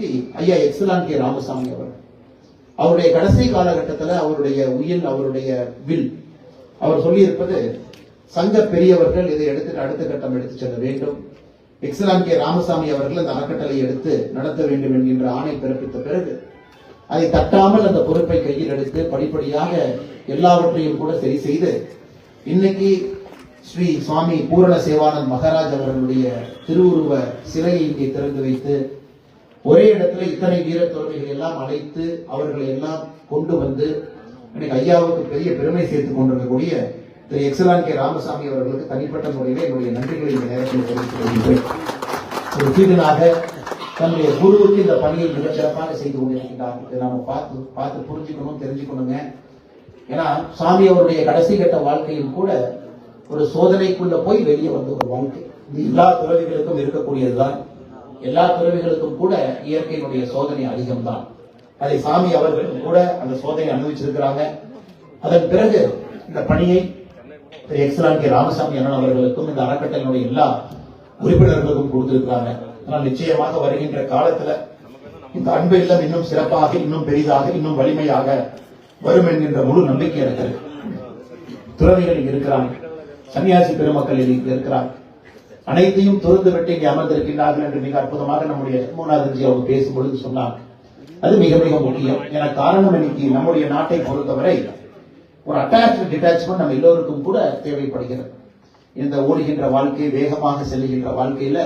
ஜனாதிபதி ஐயா எக்ஸலான் கே ராமசாமி அவருடைய கடைசி காலகட்டத்தில் அவருடைய உயில், அவருடைய வில், அவர் சொல்லியிருப்பது, சங்க பெரியவர்கள் இதை எடுத்து அடுத்த கட்டம் எடுத்து செல்ல வேண்டும். எக்ஸலான் கே ராமசாமி அவர்கள் அந்த அறக்கட்டளை எடுத்து நடத்த வேண்டும் என்கின்ற ஆணை பிறப்பித்த பிறகு அதை தட்டாமல் அந்த பொறுப்பை கையில் எடுத்து படிப்படியாக எல்லாவற்றையும் கூட சரி செய்து இன்னைக்கு ஸ்ரீ சுவாமி பூரண சேவானந்த் மகாராஜ் அவர்களுடைய திருவுருவ சிலையை இங்கே திறந்து வைத்து ஒரே இடத்துல இத்தனை வீர துறவிகளை எல்லாம் அழைத்து அவர்களை எல்லாம் கொண்டு வந்து இன்னைக்கு ஐயாவுக்கு பெரிய பெருமை சேர்த்துக் கொண்டிருக்கக்கூடிய திரு எக்ஸலான் கே ராமசாமி அவர்களுக்கு தனிப்பட்ட முறையில் என்னுடைய நன்றிகளை இந்த நேரத்தில் தெரிவித்துக் கொள்கின்றேன். ஒரு சீடனாக தன்னுடைய குருவுக்கு இந்த பணியை மிக சிறப்பாக செய்து கொண்டிருக்கின்றார். இதை நாம பார்த்து புரிஞ்சுக்கணும், தெரிஞ்சுக்கணுங்க. ஏன்னா சாமி அவருடைய கடைசி கட்ட வாழ்க்கையும் கூட ஒரு சோதனைக்குள்ள போய் வெளியே வந்த ஒரு வாழ்க்கை. இது எல்லா துறவிகளுக்கும் இருக்கக்கூடியதுதான். எல்லா துறவிகளுக்கும் கூட இயற்கையினுடைய சோதனை அதிகம்தான். அதை சாமி அவர்களும் கூட அந்த சோதனை அனுபவிச்சிருக்கிறாங்க. அதன் பிறகு இந்த பணியை திரு எக்ஸலான் கே ராமசாமி அண்ணன் அவர்களுக்கும் இந்த அறக்கட்டளையினுடைய எல்லா உறுப்பினர்களுக்கும் கொடுத்திருக்கிறாங்க. ஆனால் நிச்சயமாக வருகின்ற காலத்துல இந்த அன்பு இல்லம் இன்னும் சிறப்பாக, இன்னும் பெரிதாக, இன்னும் வலிமையாக வரும் என்கின்ற முழு நம்பிக்கை இருக்கிறது. துறவிகள் இங்கு இருக்கிறாங்க, சன்னியாசி பெருமக்கள் இங்கு இருக்கிறார். அனைத்தையும் துறந்து விட்டு இங்கே அமர்ந்திருக்கின்றார்கள் என்று மிக அற்புதமாக நம்முடைய மூணாவது அவங்க பேசும்பொழுது சொன்னார். அது மிக மிக முக்கியம். என காரணம் இன்னைக்கு நம்முடைய நாட்டை பொறுத்தவரை ஒரு அட்டாச்மெண்ட் டிட்டாச்மெண்ட் நம்ம எல்லோருக்கும் கூட தேவைப்படுகிறது. இந்த ஓடுகின்ற வாழ்க்கை, வேகமாக செல்லுகின்ற வாழ்க்கையில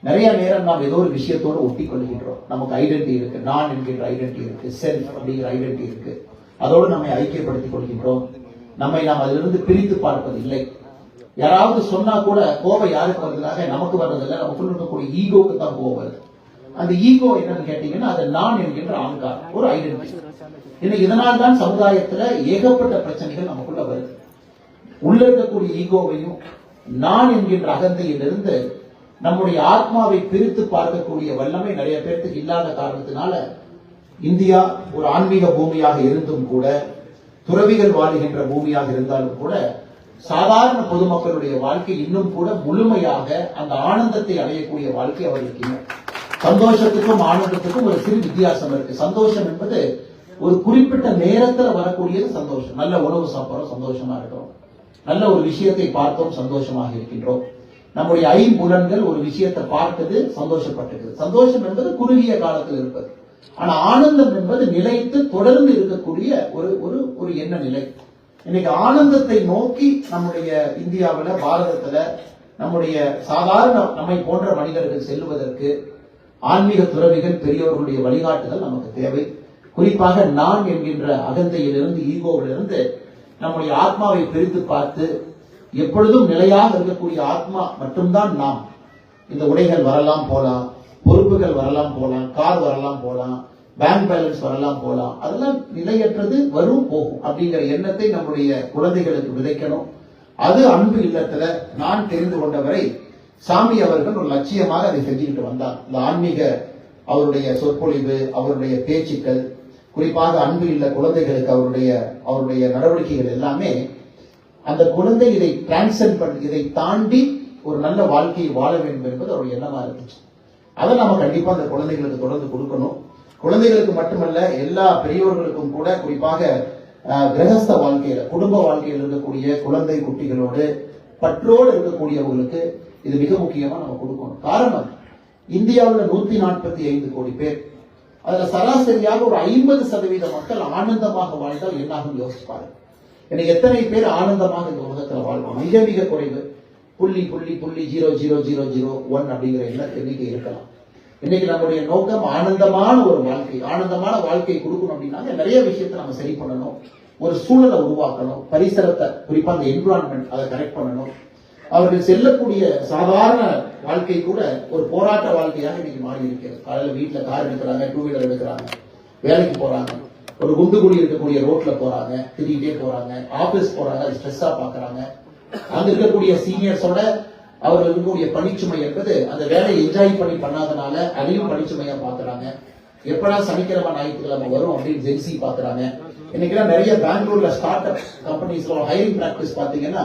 நிறைய நேரம் நாம் ஏதோ ஒரு விஷயத்தோடு ஒட்டி கொள்கின்றோம். நமக்கு ஐடென்டிட்டி இருக்கு, நான் என்கின்ற ஐடென்டிட்டி இருக்கு, செல்ஃப் அப்படிங்கிற ஐடென்டிட்டி இருக்கு. அதோடு நம்மை ஐக்கியப்படுத்திக் கொள்கின்றோம். நம்மை நாம் அதிலிருந்து பிரித்து பார்ப்பது இல்லை. யாராவது சொன்னா கூட கோபம் யாருக்கு வருவதாக நமக்கு வர்றதில்லை, நமக்குள்ள இருக்கக்கூடிய ஈகோக்கு தான் கோபம் வருது. அந்த ஈகோ என்னன்னு கேட்டீங்கன்னா அது நான் என்கின்ற ஆங்காரம், ஒரு ஐடென்டிட்டி. இன்னைக்கு இதனால் தான் சமுதாயத்துல ஏகப்பட்ட பிரச்சனைகள் நமக்குள்ள வருது. உள்ள இருக்கக்கூடிய ஈகோவையும் நான் என்கின்ற அகந்தையிலிருந்து நம்முடைய ஆத்மாவை பிரித்து பார்க்கக்கூடிய வல்லமை நிறைய பேருக்கு இல்லாத காரணத்தினால இந்தியா ஒரு ஆன்மீக பூமியாக இருந்தும் கூட, துறவிகள் வாழுகின்ற பூமியாக இருந்தாலும் கூட, சாதாரண பொதுமக்களுடைய வாழ்க்கை இன்னும் கூட முழுமையாக அந்த ஆனந்தத்தை அடையக்கூடிய வாழ்க்கை அவர்களுக்கு இல்லை. சந்தோஷத்துக்கும் ஆனந்தத்துக்கும் ஒரு சிறு வித்தியாசம் இருக்கு. சந்தோஷம் என்பது ஒரு குறிப்பிட்ட நேரத்தில் வரக்கூடியது சந்தோஷம். நல்ல உணவு சாப்பிட்றோம், சந்தோஷமா இருக்கிறோம். நல்ல ஒரு விஷயத்தை பார்த்தோம், சந்தோஷமாக இருக்கின்றோம். நம்முடைய ஐம்புலன்கள் ஒரு விஷயத்தை பார்த்தது, சந்தோஷப்பட்டது. சந்தோஷம் என்பது குறுகிய காலத்தில் இருப்பது. ஆனா ஆனந்தம் என்பது நிலைத்து தொடர்ந்து இருக்கக்கூடிய ஒரு எண்ண நிலை. இன்னைக்கு ஆனந்தத்தை நோக்கி நம்முடைய இந்தியாவில், பாரதத்துல நம்முடைய சாதாரண நம்மை போன்ற மனிதர்கள் செல்வதற்கு ஆன்மீக துறவிகள், பெரியவர்களுடைய வழிகாட்டுதல் நமக்கு தேவை. குறிப்பாக நான் என்கின்ற அகந்தையிலிருந்து, ஈகோவிலிருந்து நம்முடைய ஆத்மாவை பிரித்து பார்த்து எப்பொழுதும் நிலையாக இருக்கக்கூடிய ஆத்மா மட்டும்தான் நாம். இந்த உடைகள் வரலாம் போலாம், பொறுப்புகள் வரலாம் போலாம், கார் வரலாம் போலாம், பேங்க் பேலன்ஸ் வரலாம் போலாம், அதெல்லாம் நிலையற்றது, வரும் போகும் அப்படிங்கிற எண்ணத்தை நம்முடைய குழந்தைகளுக்கு விதைக்கணும். அது அன்பு இல்லத்துல நான் தெரிந்து கொண்டவரை சாமி அவர்கள் ஒரு லட்சியமாக அதை செஞ்சுக்கிட்டு வந்தார். இந்த ஆன்மீக அவருடைய சொற்பொழிவு, அவருடைய பேச்சுக்கள், குறிப்பாக அன்பு இல்ல குழந்தைகளுக்கு அவருடைய நடவடிக்கைகள் எல்லாமே அந்த குழந்தை இதை டிரான்சென்ட் பண்ணி, இதை தாண்டி ஒரு நல்ல வாழ்க்கையை வாழ வேண்டும் என்பது அவருடைய எண்ணமா இருந்துச்சு. அதை நம்ம கண்டிப்பா அந்த குழந்தைகளுக்கு தொடர்ந்து கொடுக்கணும். குழந்தைகளுக்கு மட்டுமல்ல, எல்லா பெரியோர்களுக்கும் கூட, குறிப்பாக கிரகஸ்த வாழ்க்கையில, குடும்ப வாழ்க்கையில் இருக்கக்கூடிய குழந்தை குட்டிகளோடு பற்றோடு இருக்கக்கூடியவர்களுக்கு இது மிக முக்கியமா நம்ம கொடுக்கணும். காரணம், இந்தியாவில் 145 கோடி பேர், அதுல சராசரியாக ஒரு 50% மக்கள் ஆனந்தமாக வாழ்ந்தால் என்னாகும் யோசிச்சு பாருங்க. எனக்கு எத்தனை பேர் ஆனந்தமாக இந்த உலகத்தில் வாழ்வோம்? மிக மிக குறைவு. 0.000001 அப்படிங்கிற எண்ணிக்கை இருக்கலாம். இன்னைக்கு நம்முடைய நோக்கம் ஆனந்தமான ஒரு வாழ்க்கை. ஆனந்தமான வாழ்க்கை கொடுக்கணும் அப்படின்னா நிறைய விஷயத்தை நம்ம சரி பண்ணணும். ஒரு சூழலை உருவாக்கணும், பரிசரத்தை, குறிப்பா அந்த என்விரான்மெண்ட், அதை கரெக்ட் பண்ணணும். அவர்கள் செல்லக்கூடிய சாதாரண வாழ்க்கை கூட ஒரு போராட்ட வாழ்க்கையாக இன்னைக்கு மாறி இருக்கிறது. காலையில் வீட்டுல கார் எடுக்கிறாங்க, 2 வீலர் எடுக்கிறாங்க, வேலைக்கு போறாங்க, ஒரு குண்டு குடி இருக்கக்கூடிய ரோட்ல போறாங்க, திரிகிட்டே போறாங்க, ஆபீஸ் போறாங்க, அது ஸ்ட்ரெஸ்ஸா பாக்குறாங்க. அங்க இருக்கக்கூடிய சீனியர்ஸோட அவர்கள் இருக்கக்கூடிய பணிச்சுமை என்பது அந்த வேலையை என்ஜாய் பண்ணி பண்ணாதனால அதையும் பணிச்சுமையா பாக்குறாங்க. எப்படா சனிக்கிழமை ஞாயிற்றுக்கிழமை வரும் அப்படின்னு ஜென்சி பாக்குறாங்க. இன்னைக்கு நிறைய பெங்களூர்ல ஸ்டார்ட் அப் கம்பெனிஸ்ல ஹைரிங் பிராக்டிஸ் பாத்தீங்கன்னா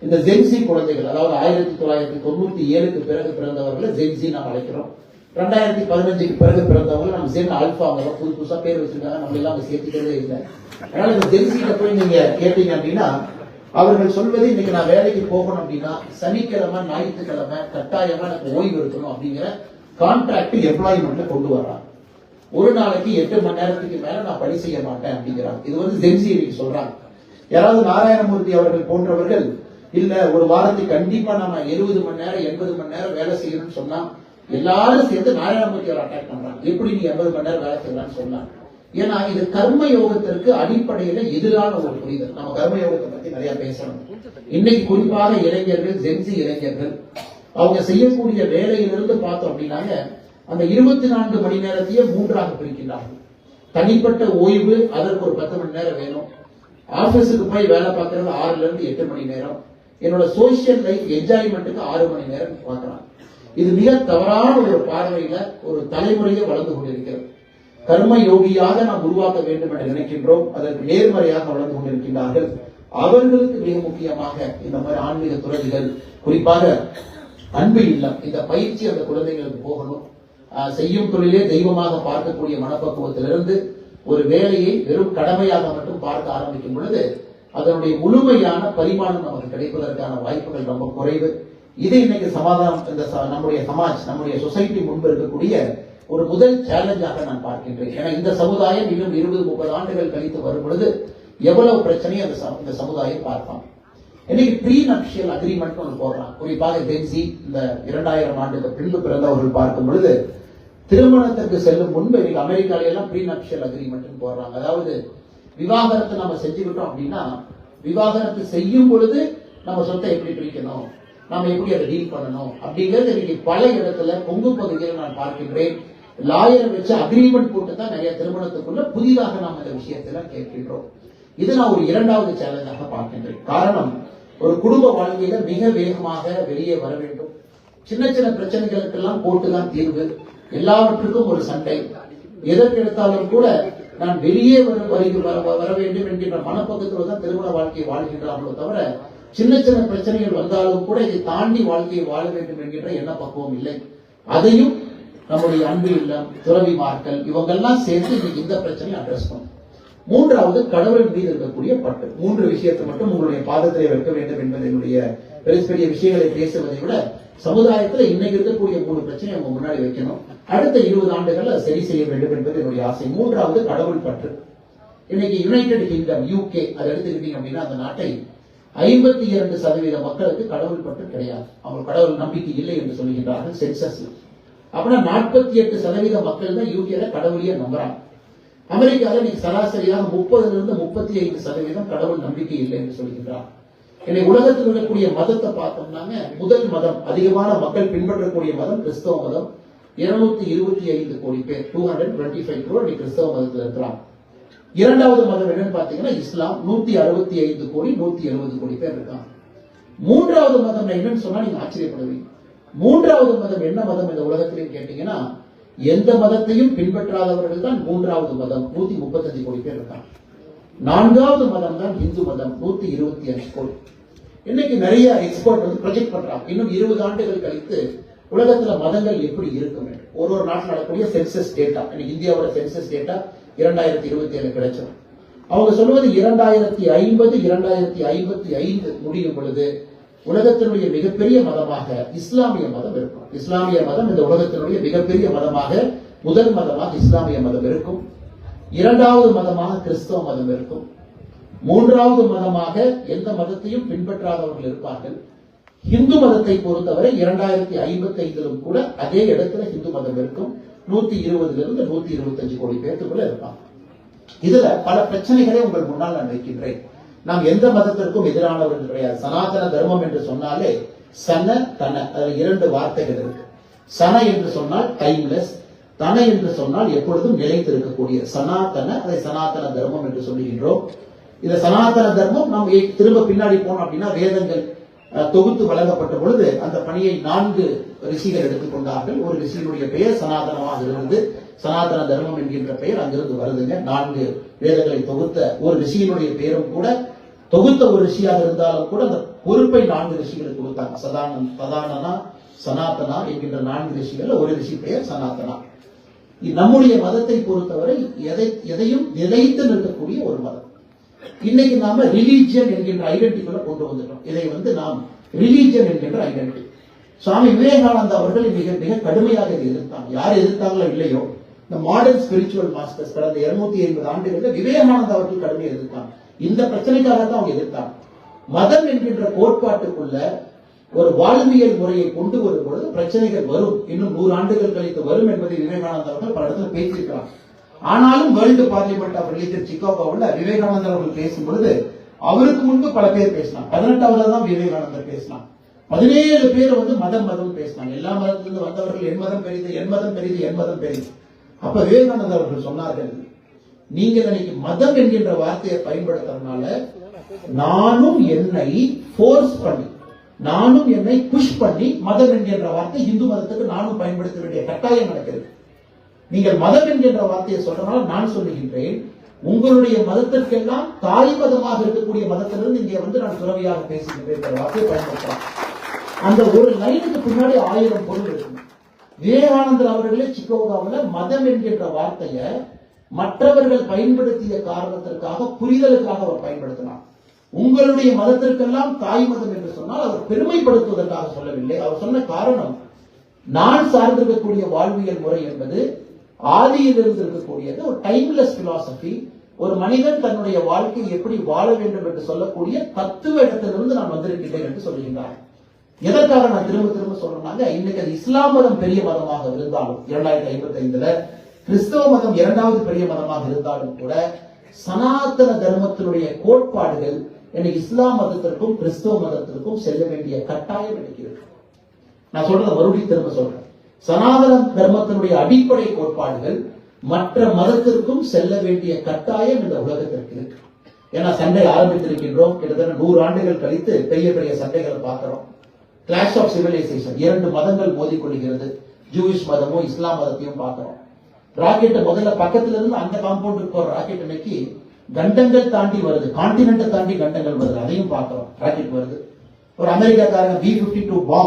இந்த ஜென்சி குழந்தைகள், அதாவது 1997க்கு பிறகு பிறந்தவர்களை ஜென்சி நாம் அழைக்கிறோம். 2015க்கு பிறகு பிறந்தவங்க நம்ம ஜென் ஆல்பா அவங்க புது புதுசா பேர் வச்சிருக்காங்க, நம்ம எல்லாம் அங்க சேர்த்துக்கிறதே இல்லை. அதனால இந்த ஜென்சியில போய் நீங்க கேட்டீங்க அப்படின்னா அவர்கள் சொல்வது இன்னைக்கு நான் வேலைக்கு போகணும் அப்படின்னா சனிக்கிழமை ஞாயிற்றுக்கிழமை கட்டாயமா எனக்கு ஓய்வு இருக்கணும் அப்படிங்கிற கான்ட்ராக்ட் எம்ப்ளாய்மெண்ட்ல கொண்டு வர்றாங்க. ஒரு நாளைக்கு 8 மணி நேரத்துக்கு மேல நான் பணி செய்ய மாட்டேன் அப்படிங்கிறாங்க. இது வந்து ஜென்சி சொல்றாங்க. யாராவது நாராயணமூர்த்தி அவர்கள் போன்றவர்கள் இல்ல ஒரு வாரத்துக்கு கண்டிப்பா நம்ம 70 மணி நேரம் 80 மணி நேரம் வேலை செய்யணும்னு சொன்னா எல்லாரும் சேர்ந்து நாராயணமூர்த்தி அவர் அட்டாக் பண்றாங்க. எப்படி நீ 80 மணி நேரம் வேலை செய்யலாம்னு சொன்னாங்க. ஏன்னா இது கர்ம யோகத்திற்கு அடிப்படையில எதிரான ஒரு புரிதல். நம்ம கர்ம யோகத்தை பத்தி நிறைய பேசணும். இன்னைக்கு குறிப்பாக இளைஞர்கள், ஜென்சி இளைஞர்கள் அவங்க செய்யக்கூடிய வேலையிலிருந்து பார்த்தோம் அப்படின்னாங்க அந்த 24 மணி நேரத்தையே 3ஆக பிரிக்கிறார்கள். தனிப்பட்ட ஓய்வு அதற்கு ஒரு 10 மணி நேரம் வேணும். ஆபீஸுக்கு போய் வேலை பார்க்கறது 6ல இருந்து 8 மணி நேரம். என்னோட சோசியல் லைஃப் என்ஜாய்மெண்ட்டுக்கு 6 மணி நேரம் பார்க்கலாம். இது மிக தவறான ஒரு பார்வையில ஒரு தலைமுறையே வளர்ந்து கொண்டிருக்கிறது. கர்ம யோகியாக நாம் உருவாக்க வேண்டும் என்று நினைக்கின்றோம், அதற்கு நேர்மறையாக வளர்ந்து கொண்டிருக்கின்றார்கள். அவர்களுக்கு மிக முக்கியமாக இந்த மாதிரி ஆன்மீக துறவிகள், குறிப்பாக அன்பு இல்லம், இந்த பயிற்சி அந்த குழந்தைகளுக்கு போகணும். செய்யும் தொழிலே தெய்வமாக பார்க்கக்கூடிய மனப்பக்குவத்திலிருந்து ஒரு வேலையை வெறும் கடமையாக மட்டும் பார்க்க ஆரம்பிக்கும் பொழுது அதனுடைய முழுமையான பரிமாணம் நமக்கு கிடைப்பதற்கான வாய்ப்புகள் ரொம்ப குறைவு. இது இன்னைக்கு சமாதானம் இந்த நம்முடைய சமாஜ், நம்முடைய சொசைட்டி முன்பு இருக்கக்கூடிய ஒரு முதல் சேலஞ்சாக நான் பார்க்கின்றேன். ஏன்னா இந்த சமுதாயம் இன்னும் 20-30 ஆண்டுகள் கழித்து வரும் பொழுது எவ்வளவு பிரச்சனையை இந்த சமுதாயம் பார்ப்பாங்க. இன்னைக்கு ப்ரீ நப்ஷியல் அக்ரிமெண்ட் ஒன்று போடுறான். குறிப்பாக ஜென்சி இந்த 2000 ஆண்டுக்கு பின்பு பிறந்தவர்கள் பார்க்கும் பொழுது திருமணத்திற்கு செல்லும் முன்பு இன்னைக்கு அமெரிக்கால எல்லாம் ப்ரீ நப்ஷியல் அக்ரிமெண்ட் போடுறாங்க. அதாவது விவாகரத்தை நம்ம செஞ்சுக்கிட்டோம் அப்படின்னா விவாகரத்து செய்யும் பொழுது நம்ம சொத்தை எப்படி பிரிக்கணும், நாம எப்படி அதை டீல் பண்ணணும் அப்படிங்கிறது இன்னைக்கு பல இடத்துல கொங்கு பகுதியில் நான் பார்க்கின்றேன். லாயரை வச்சு அக்ரிமெண்ட் போட்டு தான் நிறைய திருமணத்துக்குள்ள புதிதாக நாம் இந்த விஷயத்துல கேட்கின்றோம். இது நான் ஒரு 2வது சேலஞ்சாக பார்க்கின்றேன். காரணம், ஒரு குடும்ப வாழ்க்கையில மிக வேகமாக வெளியே வர வேண்டும். சின்ன சின்ன பிரச்சனைகளுக்கெல்லாம் போட்டுதான் தீர்வு, எல்லாவற்றுக்கும் ஒரு சண்டை, எதற்கெடுத்தாலும் கூட நான் வெளியே வர வேண்டும் என்கின்ற மனப்பக்கத்தில் தான் திருமண வாழ்க்கையை வாழ்கின்றார்களோ தவிர சின்ன சின்ன பிரச்சனைகள் வந்தாலும் கூட இதை தாண்டி வாழ்க்கையை வாழ வேண்டும் என்கின்ற எண்ண பக்குவம் இல்லை. அதையும் நம்முடைய அன்பு இல்லம், துறவிமார்கள் இவங்கெல்லாம் சேர்ந்து இன்னைக்கு இந்த பிரச்சனையை அட்ரஸ் பண்ணும். 3வது கடவுள் மீது இருக்கக்கூடிய பற்று. 3 விஷயத்தை மட்டும் உங்களுடைய பாதத்திலே வைக்க வேண்டும் என்பது என்னுடைய பெரிய விஷயங்களை பேசுவதை விட சமுதாயத்தில் இன்னைக்கு இருக்கக்கூடிய 3 பிரச்சனை அவங்க முன்னாடி வைக்கணும். அடுத்த 20 ஆண்டுகள் அதை சரி செய்ய வேண்டும் என்பது என்னுடைய ஆசை. 3வது கடவுள் பற்று. இன்னைக்கு யுனைடெட் கிங்டம் UK அதை எடுத்துக்கிட்டீங்க அப்படின்னா அந்த நாட்டை 52% மக்களுக்கு கடவுள் பற்று கிடையாது. அவங்க கடவுள் நம்பிக்கை இல்லை என்று சொல்லுகின்றார்கள் சென்சஸ்ல. அப்படின்னா 48% மக்கள் தான் யூகேல கடவுளையே நம்புறாங்க. அமெரிக்காவில் இன்னைக்கு சராசரியாக 30லிருந்து 35% கடவுள் நம்பிக்கை இல்லை என்று சொல்கின்றார். இன்னைக்கு உலகத்தில் இருக்கக்கூடிய மதத்தை பார்த்தோம்னாங்க முதல் மதம் அதிகமான மக்கள் பின்பற்றக்கூடிய மதம் கிறிஸ்தவ மதம். 225 கோடி பேர் 225 crore கிறிஸ்தவ மதத்தில் இருக்கிறாங்க. 2வது மதம் என்னன்னு பாத்தீங்கன்னா இஸ்லாம். 165 கோடி 170 கோடி பேர் இருக்காங்க. 3வது மதம் என்னன்னு சொன்னா நீங்க ஆச்சரியப்படுவீங்க. 3வது மதம் என்ன மதம் இந்த உலகத்திலே கேட்டீங்கன்னா எந்த மதத்தையும் பின்பற்றாதவர்கள் தான் 3வது மதம். 135 கோடி பேர் இருக்காங்க. 4வது மதம் தான் இந்து மதம். 125 கோடி. இன்னைக்கு நிறைய எக்ஸ்பர்ட் வந்து ப்ரொஜெக்ட் பண்றாங்க இன்னும் 20 ஆண்டுகள் கழித்து உலகத்துல மதங்கள் எப்படி இருக்கும். ஒரு நாட்டில் நடக்கக்கூடிய சென்சஸ் டேட்டா, இந்தியாவோட சென்சஸ் டேட்டா 2027 கிடைச்சது. அவங்க சொல்வது 2050 2055 முடியும் பொழுது உலகத்தினுடைய மிகப்பெரிய மதமாக இஸ்லாமிய மதம் இருக்கும். இஸ்லாமிய மதம் இந்த உலகத்தினுடைய மிகப்பெரிய மதமாக, முதல் மதமாக இஸ்லாமிய மதம் இருக்கும். 2வது மதமாக கிறிஸ்தவ மதம் இருக்கும். 3வது மதமாக எந்த மதத்தையும் பின்பற்றாதவர்கள் இருப்பார்கள். இந்து மதத்தை பொறுத்தவரை 2055 கூட அதே இடத்துல இந்து மதம் இருக்கும். 120 125 கோடி பேருக்குள்ள இருப்பாங்க. இதுல பல பிரச்சனைகளை உங்கள் முன்னால் நான் வைக்கின்றேன். நாம் எந்த மதத்திற்கும் எதிரானவர்கள் கிடையாது. சனாதன தர்மம் என்று சொன்னாலே சன தன, அதுல 2 வார்த்தைகள் இருக்கு. சன என்று சொன்னால் டைம்லெஸ், தன என்று சொன்னால் எப்பொழுதும் நிலைத்து இருக்கக்கூடிய சனாதன, அதை சனாதன தர்மம் என்று சொல்லுகின்றோம். இந்த சனாதன தர்மம் நாம் திரும்ப பின்னாடி போனோம் அப்படின்னா வேதங்கள் தொகுத்து வழங்கப்பட்ட பொழுது அந்த பணியை 4 ரிஷிகள் எடுத்துக்கொண்டார்கள். ஒரு ரிஷியினுடைய பெயர் சனாதனமாக இருந்து சனாதன தர்மம் என்கின்ற பெயர் அங்கிருந்து வருதுங்க. 4 வேதங்களை தொகுத்த ஒரு ரிஷியினுடைய பெயரும் கூட, தொகுத்த ஒரு ரிஷியாக இருந்தாலும் கூட அந்த பொறுப்பை 4 ரிஷிகளுக்கு கொடுத்தாங்க. சதானனா, சனாதனா என்கின்ற 4 ரிஷிகள், ஒரு ரிஷி பெயர் சனாதனா. நம்முடைய மதத்தை பொறுத்தவரை எதையும் நிலைத்து நிற்கக்கூடிய ஒரு மதம். இன்னைக்கு நாம ரிலீஜியன் என்கின்ற ஐடென்டிட்டிக்குள்ள கொண்டு வந்துட்டோம். இதை நாம் ரிலீஜியன் என்கின்ற ஐடென்டிட்டி. சுவாமி விவேகானந்தா அவர்கள் மிக மிக கடுமையாக இதை எதிர்த்தாங்க. யார் எதிர்த்தாங்களோ இல்லையோ, இந்த மாடர்ன் ஸ்பிரிச்சுவல் மாஸ்டர்ஸ் கடந்த 250 ஆண்டுகளில் விவேகானந்தா அவர்கள் கடுமையாக எதிர்த்தாங்க. இந்த பிரச்சனைக்காகத்தான் அவங்க எதிர்த்தாங்க. மதம் என்கின்ற கோட்பாட்டுக்குள்ள ஒரு வாழ்வியல் முறையை கொண்டு வரும் பொழுது பிரச்சனைகள் வரும், இன்னும் 100 ஆண்டுகள் கழித்து வரும் என்பதை விவேகானந்தா அவர்கள் பல இடத்துல பேசியிருக்கிறார். ஆனாலும் வேர்ல்டு பார்லிமெண்ட் ஆஃப் ரிலிஜன் சிகாகோவில் விவேகானந்தா அவர்கள் பேசும் பொழுது அவருக்கு முன்பு பல பேர் பேசினாங்க. 18வது தான் விவேகானந்தர் பேசினாங்க. 17 பேர் மதம் மதம் பேசினாங்க. எல்லா மதத்திலிருந்து வந்தவர்கள் என் மதம் பெரிது, என் மதம் பெரிது, என் மதம் பெரிது. அப்ப விவேகானந்தா அவர்கள் சொன்னார்கள், நீங்க இன்னைக்கு மதம் என்கின்ற வார்த்தையை பயன்படுத்துறதுனால நானும் என்னை போர்ஸ் பண்ணி, நானும் என்னை புஷ் பண்ணி மதம் என்கின்ற வார்த்தை இந்து மதத்துக்கு நானும் பயன்படுத்த வேண்டிய கட்டாயம் நடக்கிறது. நீங்கள் மதம் என்கின்ற வார்த்தையை சொல்றதுனால நான் சொல்லுகின்றேன், உங்களுடைய மதத்திற்கெல்லாம் தாய் மதமாக இருக்கக்கூடிய மதத்திலிருந்து இங்கே நான் துறவியாக பேசுகின்றேன் வார்த்தையை பயன்படுத்தலாம். அந்த ஒரு லைனுக்கு பின்னாடி 1000 பொருள் இருக்கும். விவேகானந்தர் அவர்களே சிகாகோவில் மதம் என்கின்ற வார்த்தையை மற்றவர்கள் பயன்படுத்திய காரணத்திற்காக, புரிதலுக்காக அவர் பயன்படுத்தினார். உங்களுடைய மதத்திற்கெல்லாம் தாய் மதம் என்று சொன்னால் அவர் பெருமைப்படுத்துவதற்காக சொல்லவில்லை. அவர் சொன்ன காரணம், நான் சார்ந்திருக்கக்கூடிய வாழ்வியல் முறை என்பது ஆதியில் இருந்து இருக்கக்கூடியது, ஒரு டைம்லெஸ் பிலாசபி. ஒரு மனிதன் தன்னுடைய வாழ்க்கையை எப்படி வாழ வேண்டும் என்று சொல்லக்கூடிய தத்துவ இடத்திலிருந்து நான் வந்திருக்கிறேன் என்று சொல்லுகின்றார். எதற்காக நான் திரும்ப திரும்ப சொல்றேன்னாங்க, இன்னைக்கு அது இஸ்லாம் மதம் பெரிய மதமாக இருந்தாலும், 2055ல கிறிஸ்தவ மதம் 2வது பெரிய மதமாக இருந்தாலும் கூட சனாதன தர்மத்தினுடைய கோட்பாடுகள் இன்னைக்கு இஸ்லாம் மதத்திற்கும் கிறிஸ்தவ மதத்திற்கும் செல்ல வேண்டிய கட்டாயம் இருக்கிறது. நான் சொல்றதை மறுபடியும் திரும்ப சொல்றேன். சனாதன தர்மத்தினுடைய அடிப்படை கோட்பாடுகள் மற்ற மதத்திற்கும் செல்ல வேண்டிய கட்டாயம் இந்த உலகத்திற்கு இருக்கு. ஏன்னா சண்டை ஆரம்பித்திருக்கின்றோம். கிட்டத்தட்ட 100 ஆண்டுகள் கழித்து பெரிய பெரிய சண்டைகளை பார்க்கிறோம். கிளாஷ் ஆஃப் சிவிலைசேஷன், 2 மதங்கள் மோதிக்கொள்கிறது. ஜூயிஷ் மதமும் இஸ்லாம் மதத்தையும் பார்க்கிறோம். ராக்கெட் முதல்ல பக்கத்துல இருந்து அந்த காம்பவுண்டுக்கு போற ராக்கெட் இன்னைக்கு கண்டங்கள் தாண்டி வருது, கான்டினென்ட்டை தாண்டி கண்டங்கள் வருது, அதையும் பார்க்கிறோம். ராக்கெட் வருது. ஒரு அமெரிக்காக்காரங்க B-52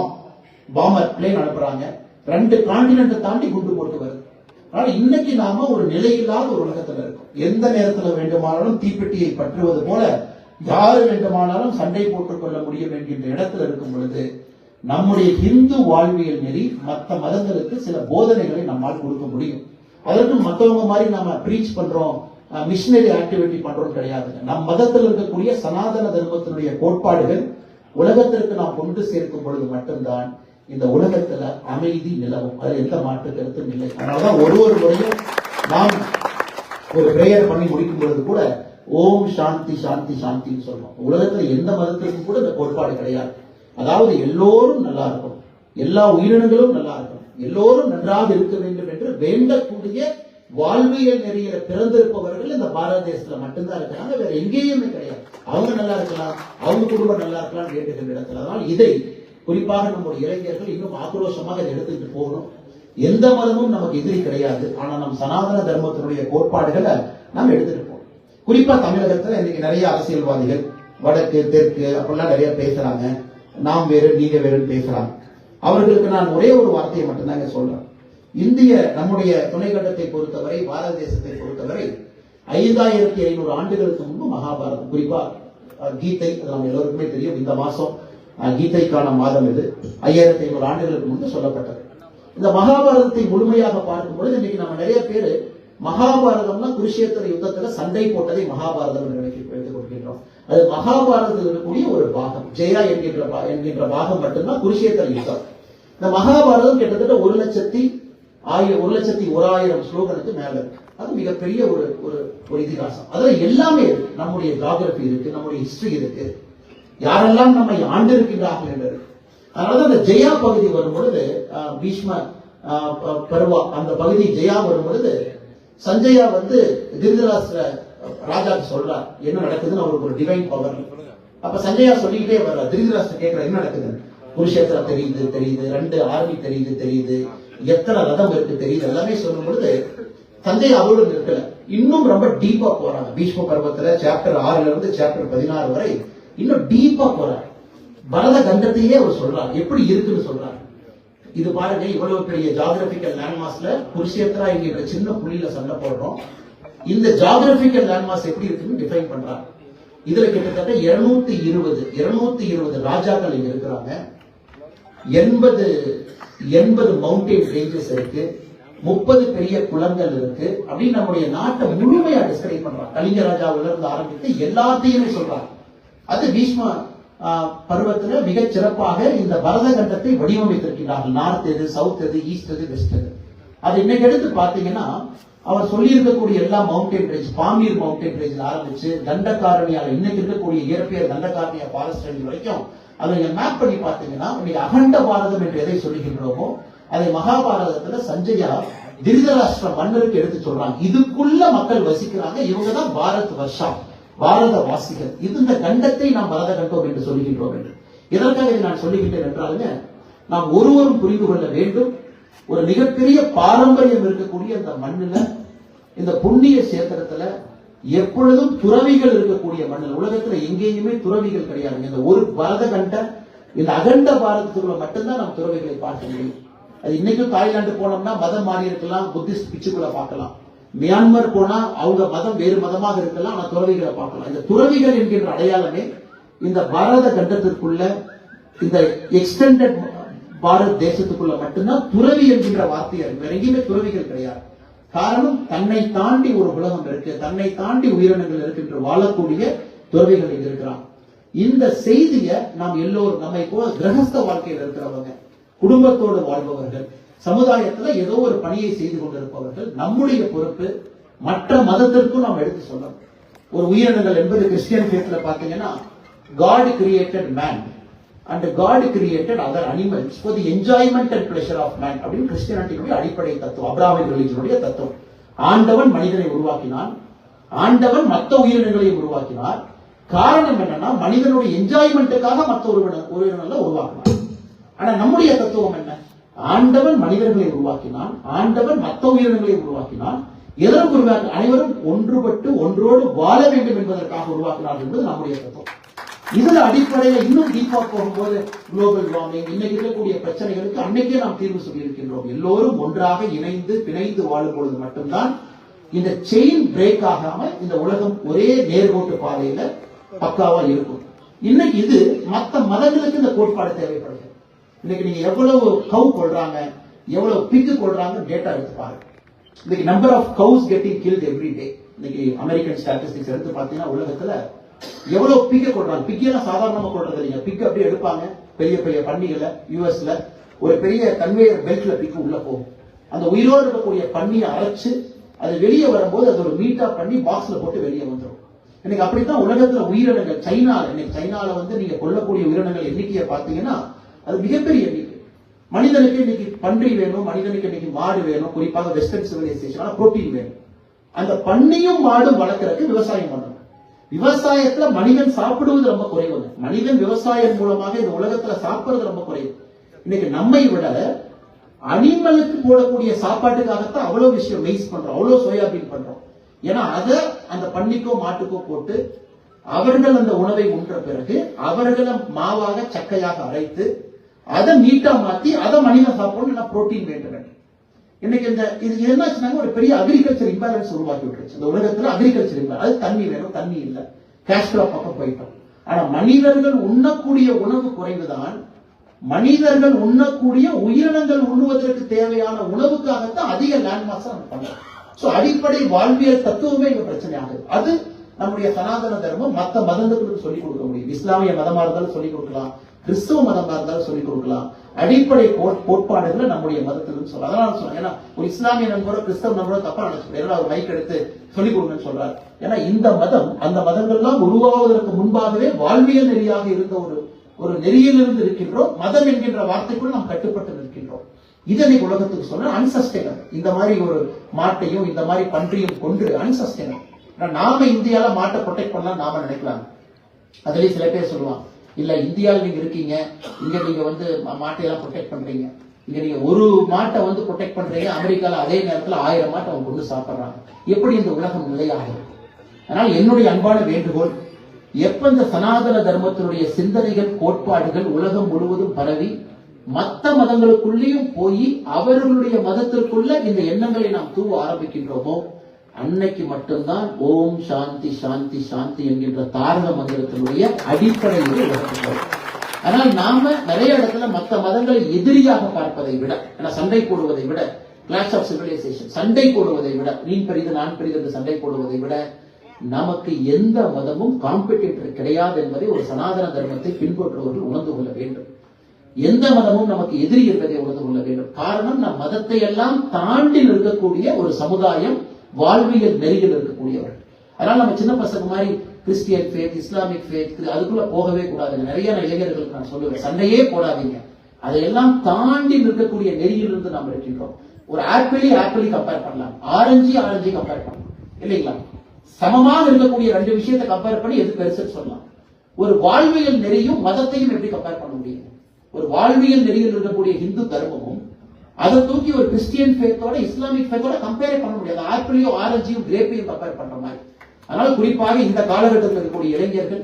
பாம்பர் பிளேன் அனுப்புறாங்க, 2 கான்டினென்ட்டை தாண்டி குண்டு போட்டு வருது. அதனால இன்னைக்கு நாம ஒரு நிலையில்லாத ஒரு உலகத்துல இருக்கோம். எந்த நேரத்துல வேண்டுமானாலும் தீப்பெட்டியை பற்றுவது போல யாரு வேண்டுமானாலும் சண்டை போட்டுக் கொள்ள முடியும் என்கின்ற இடத்துல இருக்கும் பொழுது நம்முடைய இந்து வாழ்வியல் நெறி மற்ற மதங்களுக்கு சில போதனைகளை நம்மால் கொடுக்க முடியும். அதற்கு மற்றவங்க மாதிரி நாம பிரீச் பண்றோம், மிஷினரி ஆக்டிவிட்டி பண்றோம் கிடையாது. நம் மதத்தில் இருக்கக்கூடிய சனாதன தர்மத்தினுடைய கோட்பாடுகள் உலகத்திற்கு நாம் கொண்டு சேர்க்கும் பொழுது மட்டும்தான் இந்த உலகத்துல அமைதி நிலவும். அது எந்த மாற்று கருத்தும் இல்லை. அதனாலதான் ஒரு முறையும் நாம் ஒரு பிரேயர் பண்ணி முடிக்கும் பொழுது கூட ஓம் சாந்தி சாந்தி சாந்தின்னு சொல்றோம். உலகத்துல எந்த மதத்திற்கும் கூட இந்த கோட்பாடு கிடையாது. அதாவது எல்லோரும் நல்லா இருக்கும், எல்லா உயிரினங்களும் நல்லா இருக்கும், எல்லோரும் நன்றாக இருக்க வேண்டும் என்று வேண்டக்கூடிய வாழ்வியல் நெறியில பிறந்திருப்பவர்கள் இந்த பாரத தேசத்துல மட்டும்தான் இருக்கிறாங்க. வேற எங்கேயுமே கிடையாது. அவங்க நல்லா இருக்கலாம், அவங்க குடும்பம் நல்லா இருக்கலாம் வேண்டுகின்ற இடத்துல. அதனால் இதை குறிப்பாக நம்முடைய இளைஞர்கள் இன்னும் ஆக்ரோஷமாக இதை எடுத்துக்கிட்டு போகணும். எந்த மதமும் நமக்கு எதிரி கிடையாது. ஆனா நம் சனாதன தர்மத்தினுடைய கோட்பாடுகளை நாம் எடுத்துட்டு போகணும். குறிப்பா தமிழகத்துல இன்னைக்கு நிறைய அரசியல்வாதிகள் வடக்கு தெற்கு அப்படிலாம் நிறைய பேசுறாங்க. நாம் வேறு நீங்க வேறுன்னு பேசுறாங்க. அவர்களுக்கு நான் ஒரே ஒரு வார்த்தையை மட்டும்தாங்க சொல்றேன். நம்முடைய துணைக்கண்டத்தை பொறுத்தவரை, பாரத தேசத்தை பொறுத்தவரை 5500 ஆண்டுகளுக்கு முன்பு மகாபாரதம், குறிப்பா கீதை, நம்ம எல்லோருக்குமே தெரியும். இந்த மாசம் கீதைக்கான மாதம் இது. 5500 ஆண்டுகளுக்கு முன்பு சொல்லப்பட்டது. இந்த மகாபாரதத்தை முழுமையாக பார்க்கும் பொழுது இன்னைக்கு நம்ம நிறைய பேர் மகாபாரதம்னா குருஷேத்திர யுத்தத்துல சண்டை போட்டதை மகாபாரதம் என்று எடுத்துக் கொள்கின்றோம். அது மகாபாரதத்தில் இருக்கக்கூடிய ஒரு பாகம். ஜெயா என்கின்ற பாகம் மட்டும்தான் குருஷேத்திர யுத்தம். இந்த மகாபாரதம் கிட்டத்தட்ட 1,10,000 ஸ்லோகனுக்கு மேல இருக்கு. அது மிகப்பெரிய ஒரு இதிகாசம். அதுல எல்லாமே இருக்கு. நம்முடைய ஜியோகிராபி இருக்கு, நம்முடைய ஹிஸ்டரி இருக்கு, யாரெல்லாம் நம்மை ஆண்டிருக்கின்றார்கள் என்று இருக்கு. அதனால அந்த ஜெயா பகுதி வரும் பொழுது, பீஷ்ம பருவா அந்த பகுதி ஜெயா வரும் பொழுது சஞ்சயா திருதராஷ்டிர ராஜாக்கு சொல்றார் என்ன நடக்குதுன்னு. அவருக்கு ஒரு டிவைன் பவர். அப்ப சஞ்சயா சொல்லிக்கிட்டே வர்றார். திருதராஷ்டிர கேட்கிற என்ன நடக்குதுன்னு. குருஷேத்திரம் தெரியுது, 2 ஆர்மி தெரியுது, எத்தனை ரதம் இருக்கு தெரியுது, எல்லாமே சொல்லும் பொழுது சஞ்சய் அவரோடு நிற்கல. இன்னும் ரொம்ப டீப்பா போறாங்க. பீஷ்ம பருவத்துல சாப்டர் 6ல இருந்து சாப்டர் 16 வரை இன்னும் டீப்பா போறாங்க. பரத கண்டத்தையே அவர் சொல்றார், எப்படி இருக்குன்னு சொல்றாரு. இது பாருங்க, இவ்வளவு பெரிய ஜியோகிராபிக்கல் லேண்ட்மார்க்ஸ்ல குருஷேத்ரா என்கிற சின்ன புள்ளியில சண்டை போடுறோம். இந்த ஜியோகிராபிக்கல் லேண்ட்மார்க்ஸ் எப்படி இருக்குன்னு டிஃபைன் பண்றாங்க. இதுல கிட்டத்தட்ட 220 ராஜாக்கள் இங்க இருக்கிறாங்க. 80 மவுண்டெயின் ரேஞ்சஸ் இருக்கு. 30 பெரிய குளங்கள் இருக்கு. அப்படின்னு நம்முடைய நாட்டை முழுமையா டிஸ்கிரைப் பண்றாங்க. கலிங்க ராஜாவில இருந்து ஆரம்பித்து எல்லாத்தையுமே சொல்றாங்க. அது பீஷ்ம பருவத்துல மிகச் சிறப்பாக இந்த பரத கண்டத்தை வடிவமைத்திருக்கிறார்கள். நார்த் எது, சவுத் எது, ஈஸ்ட் எது, வெஸ்ட் எது. அது இன்னைக்கு எடுத்து பாத்தீங்கன்னா அவர் சொல்லி இருக்கக்கூடிய எல்லா மவுண்டன் ரேஞ்ச், பாமீர் மவுண்டன் ரேஞ்சில் ஆரம்பிச்சு தண்டகாரணியால இன்னைக்கு இருக்கக்கூடிய இயற்பியல் தண்டகாரணியா ஃபாரஸ்ட் ரேஞ்ச் வரைக்கும் அதை நீங்க மேப் பண்ணி பாத்தீங்கன்னா இன்னைக்கு அகண்ட பாரதம் என்று எதை சொல்லுகின்றோமோ அதை மகாபாரதத்துல சஞ்சயா திருதராஷ்டிர மன்னருக்கு எடுத்து சொல்றாங்க. இதுக்குள்ள மக்கள் வசிக்கிறாங்க, இவங்கதான் பாரத் வர்ஷா, பாரத வாசிகள். இது இந்த கண்டத்தை நாம் பரத கண்டோம் என்று சொல்லுகின்றோம் என்று. இதற்காக இதை நான் சொல்லுகின்றேன் என்றாலுங்க, நாம் ஒருவரும் புரிந்து கொள்ள வேண்டும். ஒரு மிகப்பெரிய பாரம்பரியம் இருக்கக்கூடிய இந்த மண்ணுல, இந்த புண்ணிய சேத்திரத்துல எப்பொழுதும் துறவிகள் இருக்கக்கூடிய மண்ணில், உலகத்துல எங்கேயுமே துறவிகள் கிடையாது. இந்த ஒரு பரத கண்ட இந்த அகண்ட பாரதத்துக்குள்ள மட்டும்தான் நாம் துறவிகளை பார்க்க முடியும். அது இன்னைக்கும் தாய்லாந்து போனோம்னா மதம் மாறி இருக்கலாம், புத்திஸ்ட் பிச்சுக்குள்ள பார்க்கலாம். மியான்மர் போனா அவங்க மதம் வேறு மதமாக இருக்கலாம், ஆனா துறவிகளை பார்க்கலாம். இந்த துறவிகள் என்கின்ற அடையாளமே இந்த பாரத கண்டத்திற்குள்ள, இந்த எக்ஸ்டெண்டட் பாரத் தேசத்துக்குள்ள மட்டும்தான் துறவி என்கின்ற வார்த்தையா இருக்கு. வேற எங்கேயுமே துறவிகள் கிடையாது. காரணம், தன்னை தாண்டி ஒரு உலகம் இருக்கு, தன்னை தாண்டி உயிரினங்கள் இருக்கின்ற வாழக்கூடிய துறவிகள் இங்க இருக்கிறான். இந்த செய்தியை நாம் எல்லோரும், நம்மை போல கிரகஸ்த வாழ்க்கையில் இருக்கிறவங்க, குடும்பத்தோடு வாழ்பவர்கள், சமுதாயத்துல ஏதோ ஒரு பணியை செய்து கொண்டிருப்பவர்கள், நம்முடைய பொறுப்பு மற்ற மதத்திற்கும் நாம் எடுத்து சொல்லணும். ஒரு உயிரினங்கள் என்பது கிறிஸ்டியன் ஃபேத்ல பாத்தீங்கன்னா God created man and God created other animals for the enjoyment and pleasure of man அப்படின்னு கிறிஸ்டியானிட்டியுடைய அடிப்படை தத்துவம், அப்ராஹ்மிக் ரிலிஜனுடைய தத்துவம். ஆண்டவன் மனிதனை உருவாக்கினான், ஆண்டவன் மற்ற உயிரினங்களை உருவாக்கினார். காரணம் என்னன்னா மனிதனுடைய என்ஜாய்மெண்ட்டுக்காக மற்ற உயிரினங்களை உருவாக்கினார். ஆனா நம்முடைய தத்துவம் என்ன? ஆண்டவன் மனிதர்களை உருவாக்கினான், ஆண்டவன் மற்ற உயிரினங்களை உருவாக்கினான். எதற்கு உருவாக்க? அனைவரும் ஒன்றுபட்டு ஒன்றோடு வாழ வேண்டும் என்பதற்காக உருவாக்கினார் என்பது நம்முடைய தத்துவம். இதுல அடிப்படையில் இன்னும் டீப்பா போகும்போது குளோபல் வார்மிங், இன்னைக்கு இருக்கக்கூடிய பிரச்சனைகளுக்கு அன்னைக்கே நாம் தீர்வு சொல்லி இருக்கின்றோம். எல்லோரும் ஒன்றாக இணைந்து பிணைந்து வாழும் பொழுது மட்டும்தான் இந்த செயின் பிரேக் ஆகாம இந்த உலகம் ஒரே நேர்கோட்டு பாதையில பக்காவா இருக்கும். இன்னைக்கு இது மற்ற மதங்களுக்கு இந்த கோட்பாடு தேவைப்படுது. இன்னைக்கு நீங்க எவ்வளவு கவு கொள்றாங்க, எவ்வளவு பிக்கு கொள்றாங்க டேட்டா எடுத்து பாருங்க. இன்னைக்கு number of cows getting killed every day. இன்னைக்கு அமெரிக்கன் ஸ்டாட்டிஸ்டிக்ஸ் எடுத்து பாத்தீங்கன்னா உலகத்துல எவ்வளவு பிக்க கொள்றாங்க. பிக்கெல்லாம் சாதாரணமா கொள்றது இல்லைங்க. பிக் அப்படியே எடுப்பாங்க, பெரிய பெரிய பண்டிகைல யூஎஸ்ல ஒரு பெரிய கன்வேயர் பெல்ட்ல பிக்கு உள்ள போகும். அந்த உயிரோடு இருக்கக்கூடிய பன்னியை அரைச்சு அது வெளியே வரும்போது அது ஒரு மீட்டா பண்ணி பாக்ஸ்ல போட்டு வெளியே வந்துடும். இன்னைக்கு அப்படித்தான் உலகத்துல உயிரினங்கள், சைனால வந்து நீங்க கொல்லக்கூடிய உயிரினங்கள் எண்ணிக்கையை பாத்தீங்கன்னா அது மிகப்பெரிய எண்ணிக்கை. மனிதனுக்கு இன்னைக்கு பன்றி வேணும், மனிதனுக்கு இன்னைக்கு மாடு வேணும், குறிப்பாக வெஸ்டர்ன் சிவிலைசேஷன் புரோட்டீன் வேணும். அந்த பன்னியும் மாடும் வளர்க்கறதுக்கு விவசாயம் பண்ணணும். விவசாயத்துல மனிதன் சாப்பிடுவது ரொம்ப குறைவு. மனிதன் விவசாயம் மூலமாக இந்த உலகத்துல சாப்பிடுறது ரொம்ப குறைவு. இன்னைக்கு நம்மை விட அனிமலுக்கு போடக்கூடிய சாப்பாட்டுக்காகத்தான் அவ்வளவு விஷயம் வேஸ்ட் பண்றோம், அவ்வளவு சோயாபீன் பண்றோம். ஏன்னா அதை அந்த பன்னிக்கோ மாட்டுக்கோ போட்டு அவர்கள் அந்த உணவை உண்ற பிறகு அவர்களை மாவாக சக்கையாக அரைத்து அதை நீட்டா மாத்தி அதை மனிதன் சாப்பிடணும், புரோட்டீன் வேண்டும். இன்னைக்கு இந்த இது என்னாச்சுன்னா ஒரு பெரிய அக்ரிகல்ச்சர் இம்பேலன்ஸ் உருவாக்கி விட்டுருச்சு. இந்த உலகத்துல அக்ரிகல்ச்சர் இம்பேலன்ஸ், அது தண்ணி வேணும், தண்ணி இல்ல, கேஸ்ட்ரா பக்கம் போயிட்டோம். ஆனா மனிதர்கள் உண்ணக்கூடிய உணவு குறைவுதான். மனிதர்கள் உண்ணக்கூடிய உயிரினங்கள் உண்ணுவதற்கு தேவையான உணவுக்காகத்தான் அதிக லேண்ட்மார்க்ஸ் நம்ம பண்றோம். சோ அடிப்படை வாழ்வியல் தத்துவமே இங்க பிரச்சனை ஆகுது. அது நம்முடைய சனாதன தர்மம் மற்ற மதங்களுக்கு சொல்லிக் கொடுக்க முடியும். இஸ்லாமிய மதமா இருந்தாலும் சொல்லிக் கொடுக்கலாம், கிறிஸ்துவ மதமா இருந்தாலும் சொல்லிக் கொடுக்கலாம். அடிப்படை கோட்பாடுகளை நம்முடைய மதத்திலும் சொல்ல. அதனால சொல்றேன், ஏன்னா ஒரு இஸ்லாமிய நண்பரோ கிறிஸ்தவ நண்பரோ தப்பா நினைச்சுக்கிறேன், ஒரு மைக் எடுத்து சொல்லிக் கொடுங்கன்னு சொல்றாரு. ஏன்னா இந்த மதம் அந்த மதங்கள்லாம் உருவாவதற்கு முன்பாகவே வாழ்வியல் நெறியாக இருந்த ஒரு நெறியிலிருந்து இருக்கின்றோம். மதம் என்கின்ற வார்த்தைக்குள் நாம் கட்டுப்பட்டு நிற்கின்றோம். இதை உலகத்துக்கு சொல்ற அன்சஸ்டைனபிள். இந்த மாதிரி ஒரு மாட்டையும் இந்த மாதிரி பன்றியும் கொண்டு அன்சஸ்டைனபிள். நாம இந்தியால மாட்டை ப்ரொடெக்ட் பண்ணலாம் நாம நினைக்கலாம். அதுலயும் சில பேர் சொல்லுவாங்க, இல்ல இந்தியாவில் நீங்க இருக்கீங்க, இங்க நீங்க வந்து மாட்டையெல்லாம் ப்ரொடெக்ட் பண்றீங்க, இங்க நீங்க ஒரு மாட்டை வந்து ப்ரொடெக்ட் பண்றீங்க, அமெரிக்கால அதே நேரத்தில் 1000 மாட்டை அவங்க கொண்டு சாப்பிடுறாங்க. எப்படி இந்த உலகம் நிலையாகும்? அதனால என்னுடைய அன்பான வேண்டுகோள், எப்ப இந்த சனாதன தர்மத்தினுடைய சிந்தனைகள் கோட்பாடுகள் உலகம் முழுவதும் பரவி மத்த மதங்களுக்குள்ளேயும் போய் அவர்களுடைய மதத்திற்குள்ள இந்த எண்ணங்களை நாம் தூவ ஆரம்பிக்கின்றோமோ அன்னைக்கு மட்டும்தான் ஓம் சாந்தி சாந்தி சாந்தி என்கின்ற தாரக மந்திரத்தினுடைய அடிப்படையில் உலகத்துக்கு. ஆனால் நாம நிறைய இடத்துல மற்ற மதங்களை எதிரியாக பார்ப்பதை விட, சண்டை போடுவதை விட, கிளாஷ் ஆஃப் சிவிலைசேஷன், சண்டை போடுவதை விட, நீ பெரிது நான் பெரிது என்று சண்டை போடுவதை விட நமக்கு எந்த மதமும் காம்படிட்டர் கிடையாது என்பதை ஒரு சனாதன தர்மத்தை பின்பற்றுவர்கள் உணர்ந்து கொள்ள வேண்டும். எந்த மதமும் நமக்கு எதிரி என்பதை உணர்ந்து கொள்ள வேண்டும். காரணம், நம் மதத்தை எல்லாம் தாண்டி இருக்கக்கூடிய ஒரு சமுதாயம், வாழ்வியல் நெறியில் இருக்கக்கூடியவர்கள். அதனால நம்ம சின்ன பசங்க மாதிரி கிறிஸ்டியன் ஃபேத், இஸ்லாமிக் ஃபேத் அதுக்குள்ள போகவே கூடாதுங்க. நிறைய இளைஞர்களுக்கு நான் சொல்லுவேன், சண்டையே போடாதீங்க. அதையெல்லாம் தாண்டி இருக்கக்கூடிய நெறியிலிருந்து நாம் இருக்கின்றோம். ஒரு ஆப்பிளை கம்பேர் பண்ணலாம், ஆரஞ்சு கம்பேர் பண்ணலாம் இல்லைங்களா? சமமாக இருக்கக்கூடிய ரெண்டு விஷயத்தை கம்பேர் பண்ணி எது பெருசுன்னு சொல்லலாம். ஒரு வாழ்வியல் நெறியும் மதத்தையும் எப்படி கம்பேர் பண்ண முடியும்? ஒரு வாழ்வியல் நெறியில் இருக்கக்கூடிய இந்து தர்மமும் அதை தூக்கி ஒரு கிறிஸ்டியன் ஃபேத்தோட இஸ்லாமிக் ஃபேத்தோட கம்பேர் பண்ண முடியாது. ஆப்பிளையும் ஆரஞ்சையும் கிரேப்பையும் கம்பேர் பண்ற மாதிரி. அதனால குறிப்பாக இந்த காலகட்டத்தில் இருக்கக்கூடிய இளைஞர்கள்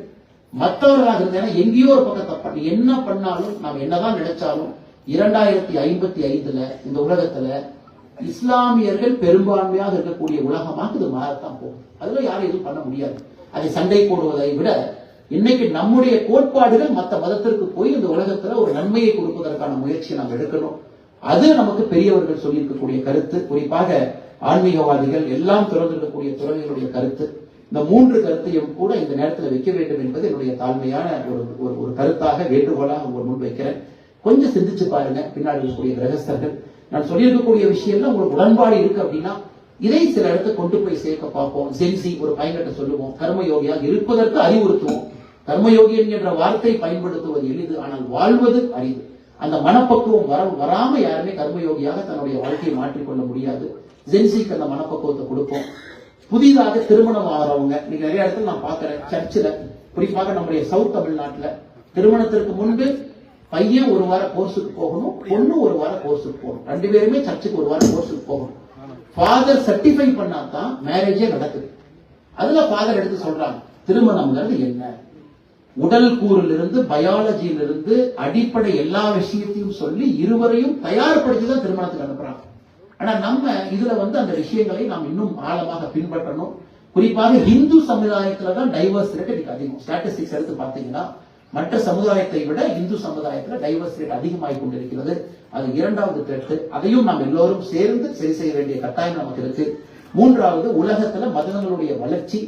மற்றவர்களாக இருந்தாலும் எங்கேயோ ஒரு பக்கம் தப்பாங்க. என்ன பண்ணாலும் நாம் என்னதான் நினைச்சாலும் 2055 இந்த உலகத்துல இஸ்லாமியர்கள் பெரும்பான்மையாக இருக்கக்கூடிய உலகமாக இது மாறத்தான் போகும். அதுல யாரும் எதுவும் பண்ண முடியாது. அதை சண்டை போடுவதை விட இன்னைக்கு நம்முடைய கோட்பாடுகள் மற்ற மதத்திற்கு போய் இந்த உலகத்துல ஒரு நன்மையை கொடுப்பதற்கான முயற்சியை நாம் எடுக்கணும். அது நமக்கு பெரியவர்கள் சொல்லியிருக்கக்கூடிய கருத்து. குறிப்பாக ஆன்மீகவாதிகள் எல்லாம் திறந்திருக்கக்கூடிய துறவிகளுடைய கருத்து. இந்த 3 கருத்தையும் கூட இந்த நேரத்தில் வைக்க வேண்டும் என்பது என்னுடைய தாழ்மையான ஒரு கருத்தாக, வேண்டுகோளாக முன் வைக்கிறேன். கொஞ்சம் சிந்திச்சு பாருங்க. பின்னாடி இருக்கக்கூடிய கிரகஸ்தர்கள் நான் சொல்லியிருக்கக்கூடிய விஷயம்ல உங்களுக்கு உடன்பாடு இருக்கு அப்படின்னா இதை சில இடத்துக்கு கொண்டு போய் சேர்க்க பார்ப்போம். ஜென்சி ஒரு பையன்கிட்ட சொல்லுவோம், கர்மயோகியாக இருப்பதற்கு அறிவுறுத்துவோம். கர்மயோகி என்கின்ற வார்த்தை பயன்படுத்துவது எளிது, ஆனால் வாழ்வது அரிது. அந்த மனப்பக்குவம் வராம யாருமே கர்மயோகியாக தன்னுடைய வாழ்க்கையை மாற்றிக்கொள்ள முடியாது. ஜென்சிக்கு அந்த மனப்பக்குவத்தை கொடுப்போம். புதிதாக திருமணம் ஆகிறவங்க நீங்க நிறைய இடத்துல நான் பாக்குறேன், சர்ச்சில் குறிப்பாக நம்முடைய சவுத் தமிழ்நாட்டுல திருமணத்திற்கு முன்பு பையன் ஒரு வார கோர்ஸுக்கு போகணும், பொண்ணு ஒரு வார கோர்ஸுக்கு போகணும். 2 பேருமே சர்ச்சுக்கு ஒரு வார கோர்ஸுக்கு போகணும். ஃபாதர் சர்டிஃபை பண்ணாதான் மேரேஜே நடக்குது. அதுல ஃபாதர் எடுத்து சொல்றாங்க, திருமணம்ங்கிறது என்ன, உடல் கூறிலிருந்து பயாலஜியிலிருந்து அடிப்படை எல்லா விஷயத்தையும் சொல்லி இருவரையும் தயார்படுத்திதான் திருமணத்துக்கு அனுப்புறாங்க. ஆனா நம்ம இதுல அந்த விஷயங்களை நாம் இன்னும் ஆழமாக பின்பற்றணும். குறிப்பாக இந்து சமுதாயத்துலதான் டைவர்ஸ் ரேட் இன்னைக்கு அதிகம். ஸ்டாட்டிஸ்டிக்ஸ் எடுத்து பார்த்தீங்கன்னா மற்ற சமுதாயத்தை விட இந்து சமுதாயத்துல டைவர்ஸ் ரேட் அதிகமாகிக் கொண்டிருக்கிறது. அது 2வது கருத்து. அதையும் நாம் எல்லோரும் சேர்ந்து சரி செய்ய வேண்டிய கட்டாயம் நமக்கு இருக்கு. 3வது, உலகத்துல மதங்களுடைய வளர்ச்சி,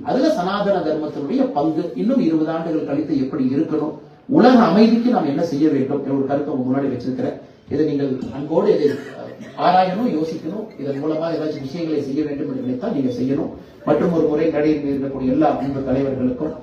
அதுல சனாதன தர்மத்தினுடைய பங்கு இன்னும் 20 ஆண்டுகள் கழித்து எப்படி இருக்கணும், உலக அமைதிக்கு நாம் என்ன செய்ய வேண்டும் என்ற ஒரு கருத்தை உங்க முன்னாடி வச்சிருக்கிறேன். இதை நீங்கள் அன்போடு இதை ஆராயணும், யோசிக்கணும். இதன் மூலமாக ஏதாச்சும் விஷயங்களை செய்ய வேண்டும் என்று நினைத்தால் நீங்க செய்யணும். மற்றும் ஒரு முறை நடையில் இருக்கக்கூடிய எல்லா அன்பு தலைவர்களுக்கும்